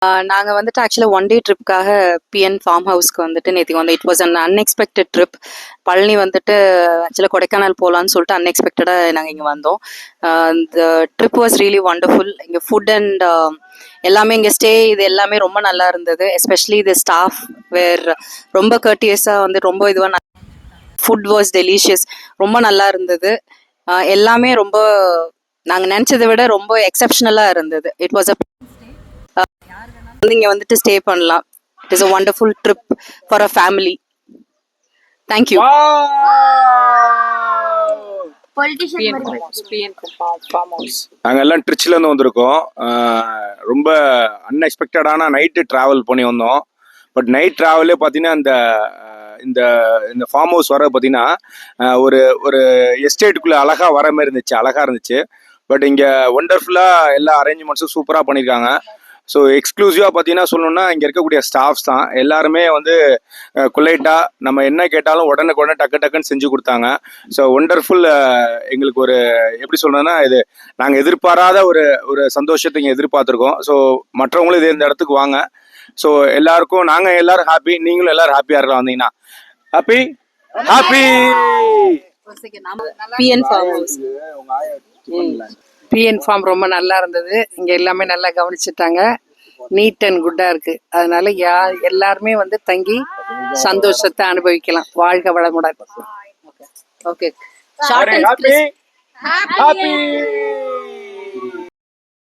நாங்கள் வந்துட்டு ஆக்சுவலாக ஒன் டே ட்ரிப்காக பிஎன் ஃபார்ம் ஹவுஸ்க்கு வந்துட்டு நேற்றுக்கு வந்து it was an unexpected trip. Palani வந்துட்டு ஆக்சுவலாக கொடைக்கானல் போகலான்னு சொல்லிட்டு அன்எக்ஸ்பெக்டடாக நாங்கள் இங்கே வந்தோம். இந்த ட்ரிப் வாஸ் ரியலி வண்டர்ஃபுல். இங்கே ஃபுட் அண்ட் எல்லாமே இங்கே ஸ்டே இது எல்லாமே ரொம்ப நல்லா இருந்தது. எஸ்பெஷலி இது ஸ்டாஃப் வேர் ரொம்ப கர்டியஸாக வந்து ரொம்ப இதுவாக ஃபுட் வாஸ் டெலிஷியஸ். ரொம்ப நல்லா இருந்தது. எல்லாமே ரொம்ப நாங்கள் நினச்சதை விட ரொம்ப எக்ஸப்ஷனலாக இருந்தது. இட் வாஸ் இங்க வந்துட்டு ஸ்டே பண்ணலாம். It is a wonderful trip for a family. Thank you. நாங்கள் எல்லாம் ட்ரிச்சில் இருந்து வந்திருக்கோம். ரொம்ப அன்எக்ஸ்பெக்டடான நைட்டு ட்ராவல் பண்ணி வந்தோம். பட் நைட் ட்ராவலே பார்த்தீங்கன்னா இந்த இந்த ஃபார்ம் ஹவுஸ் வர பார்த்தீங்கன்னா ஒரு எஸ்டேட்டுக்குள்ளே அழகாக வர மாதிரி இருந்துச்சு, அழகாக இருந்துச்சு. பட் இங்கே ஒண்டர்ஃபுல்லாக எல்லா அரேஞ்ச்மெண்ட்ஸும் சூப்பராக பண்ணியிருக்காங்க. ஸோ எக்ஸ்க்ளூசிவாக பார்த்தீங்கன்னா சொல்லணும்னா இங்கே இருக்கக்கூடிய ஸ்டாஃப்ஸ் தான் எல்லாருமே வந்து குலைட்டாக நம்ம என்ன கேட்டாலும் உடனே டக்குன்னு செஞ்சு கொடுத்தாங்க. So wonderful. எங்களுக்கு ஒரு எப்படி சொல்கிறேன்னா இது நாங்கள் எதிர்பாராத ஒரு சந்தோஷத்தை இங்கே எதிர்பார்த்துருக்கோம். ஸோ மற்றவங்களும் இது இந்த இடத்துக்கு வாங்க. ஸோ எல்லாருக்கும் நாங்கள் எல்லாரும் ஹாப்பி, நீங்களும் எல்லாரும் ஹாப்பியாக இருக்கலாம் வந்தீங்கன்னா. Happy happy. பிஎன் ஃபார்ம் ரொம்ப நல்லா இருந்தது. இங்கே எல்லாமே நல்லா கவனிச்சுட்டாங்க. நீட் அண்ட் குட்டாக இருக்குது. அதனால எல்லாருமே வந்து தங்கி சந்தோஷத்தை அனுபவிக்கலாம். வாழ்க வளமுடன். ஓகே. Happy happy.